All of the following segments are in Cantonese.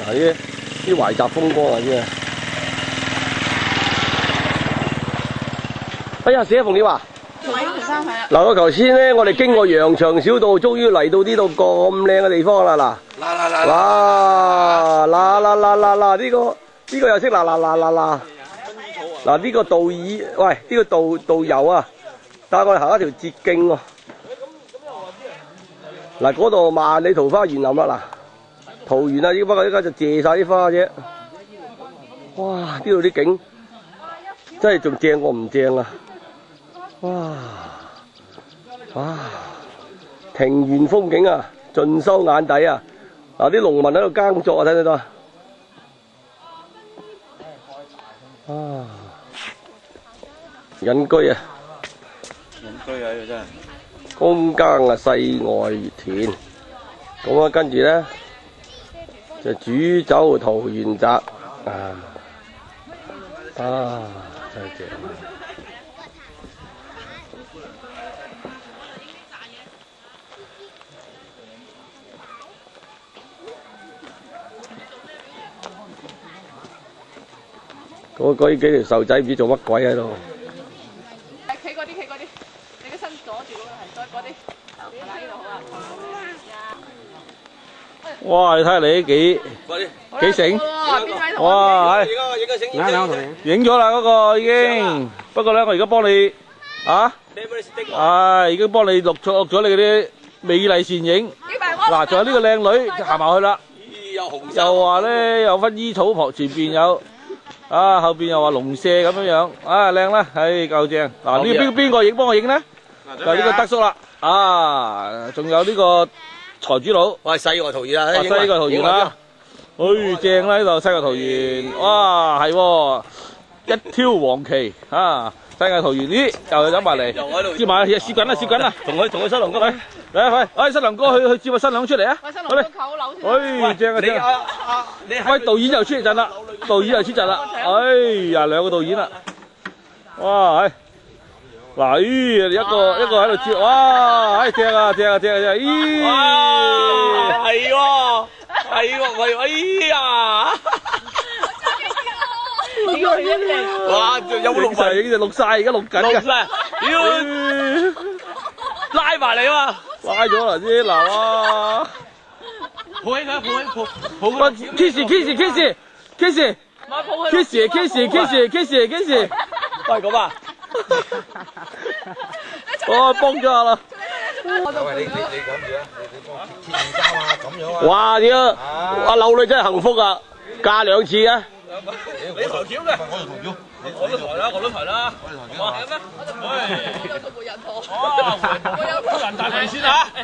嗱啲懷集風光啊啲啊！哎呀，死啊！鳳鳥啊！嗱，我頭先咧，我哋經過羊腸小道，終於嚟到呢度咁靚嘅地方啦！嗱，呢個又識嗱呢個導椅，喂，呢個導遊啊，帶我哋行一條捷徑喎。嗱，嗰度萬里桃花園林啦，嗱，桃園啊，不過依家就謝晒啲花啫。哇！呢度啲景真係仲正過唔正啊！哇！庭園風景啊，盡收眼底啊！嗱，啲農民喺度耕作啊，睇唔睇到啊？隱居啊！隱居啊！呢個真係公耕啊，世外田。咁啊，跟住咧就煮酒桃園宅真係正。嗰幾條瘦仔唔知做乜鬼喺度。企嗰啲，你個身阻住嗰個係嗰啲，嗱呢度好啊。哇！你睇下你幾醒？哇！係影咗啦嗰個已經。不過咧，我而家幫你已經幫你錄咗你嗰啲美麗倩影。嗱，仲有呢個靚女行埋去啦。又話咧有薰衣草旁前邊有。後邊又話龍舍咁樣靚啦，夠正。嗱，呢邊個影幫我影咧？就呢個德叔啦。仲有呢個財主佬。喂，世外桃源啊！西外桃源啦，正啦呢度西外桃源。哇，係一挑黃旗世界桃源呢又走埋嚟，接埋攝緊啦，同佢新郎哥嚟，嚟新郎哥去接個新娘出嚟啊！喂，新郎哥扣樓先。正啊！喂，導演又出陣啦，兩個導演啦，哇！嗱，一個喺度接，哇！正啊！咦！係喎，哎呀！哇！有冇錄埋？錄晒，而家錄緊嘅。拉埋嚟啊嘛！拉咗啦先，嗱哇！抱起佢，抱 kiss，喂，咁啊！我幫咗下啦。喂，你咁住啊？你幫貼面膠啊，咁樣啊？哇！屌，阿柳女真係幸福啊，嫁2次啊！你抬轎嘅？我就抬轎。我都抬啦，我都抬啦。我抬轎。哇，係咩？有個媒人婆。我有個人大命先嚇。哎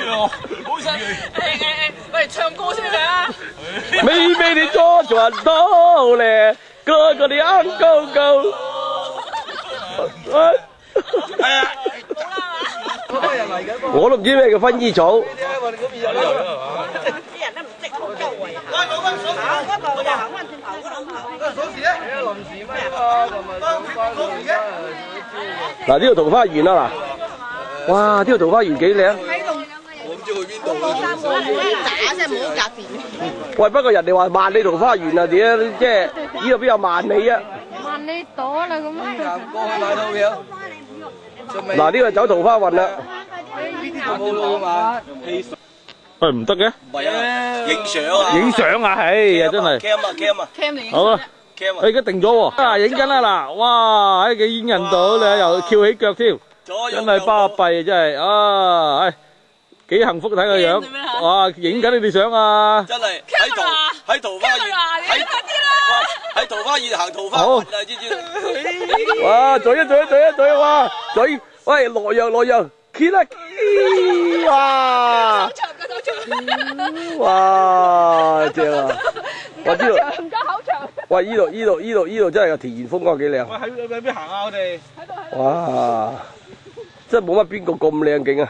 呦，好犀利！喂，唱歌先啊！美美的左轉到咧，個個的眼高高。係啊。好多人嚟緊喎。我都唔知咩叫薰衣草。我哋嗰邊有啦。啲人都唔識好周圍行。嗰度又行翻轉頭嗰度。鎖匙咧？係啊，臨時咩啊？同埋鎖匙嘅。嗱，呢度桃花園啊嗱。哇！呢度桃花園幾靚。我唔知去邊度啦。打啫，唔好夾電。喂，不過人哋話萬里桃花園啊，點即係呢度邊有萬里啊？萬里朵啦咁啊！過去買套票。嗱，呢個走桃花運啦。冇路嘛？喂，唔得嘅？唔係啊，影相啊！影相啊，係啊，真係。cam 啊！ cam 你影。好啦，而家定咗喎。影緊啦嗱，哇！幾影人到你又翹起腳添，真係巴閉真係幾幸福睇個樣。哇！影緊你哋相啊！真係喺桃花園，喺桃花園行桃花運啊！知唔知？哇！嘴啊！哇！嘴，喂，羅陽 ，K 啦 ，K 哇！哇！正啊！我知道。唔加口長。喂，依度真係個田園風光幾靚。喂，喺邊行啊？我哋。哇！真係冇乜邊個咁靚景啊！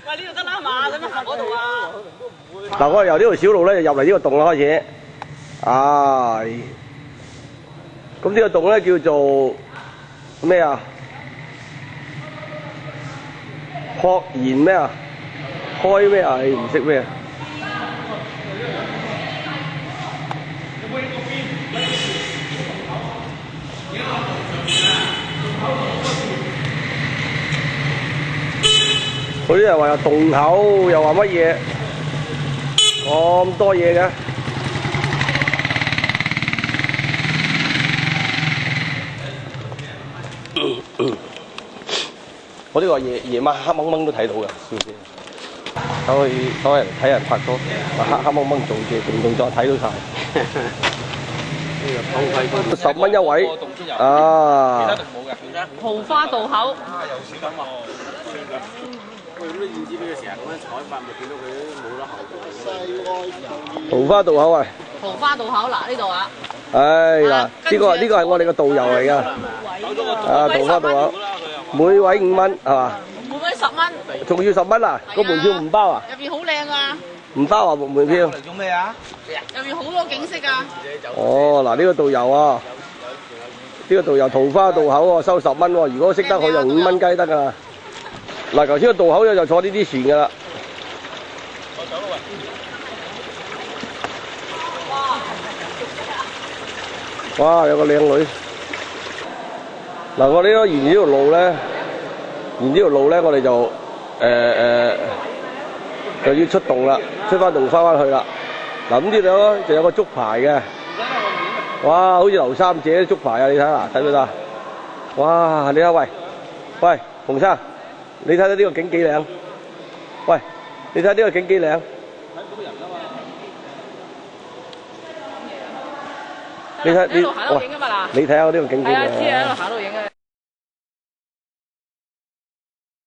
喂，呢度得啦嘛，使乜行嗰度啊？嗱，我哋由呢條小路咧，就入嚟呢個洞啦開始。咁呢個洞咧叫做咩啊？學言咩啊？開咩啊？你唔識咩啊？嗰啲人話有洞口，又話乜嘢，咁多嘢嘅。我呢個夜晚黑掹掹都睇到嘅，少少。走人睇人拍拖，黑掹掹做嘅動作睇到晒。10蚊一位，啊！其他度冇嘅。桃花渡口。桃花渡口啊！桃花渡口嗱呢度啊。唉嗱，呢個係我哋嘅導遊嚟㗎。啊，桃花渡口，每位5蚊係嘛？每位10蚊。仲要10蚊啊？個門票唔包啊？入邊好靚啊！唔包啊門票。嚟做咩啊？入邊好多景色啊！哦，嗱呢個導遊啊，呢個導遊桃花渡口喎，收10蚊喎。如果識得佢就5蚊雞得㗎啦。嗱，頭先個渡口就坐呢啲船㗎啦。哇！有個靚女。嗱，我呢個沿呢條路咧，我哋就就要出洞啦，出翻洞翻去啦。嗱，咁呢度就有個竹排嘅。哇！好似劉三姐竹排啊！你睇下，睇唔睇到？哇！你睇喂，洪生，你睇睇呢個景幾靚？喂，你睇呢個景幾靚？你睇你，你睇下呢個景幾靚？係啊，知啊，喺度行到影嘅。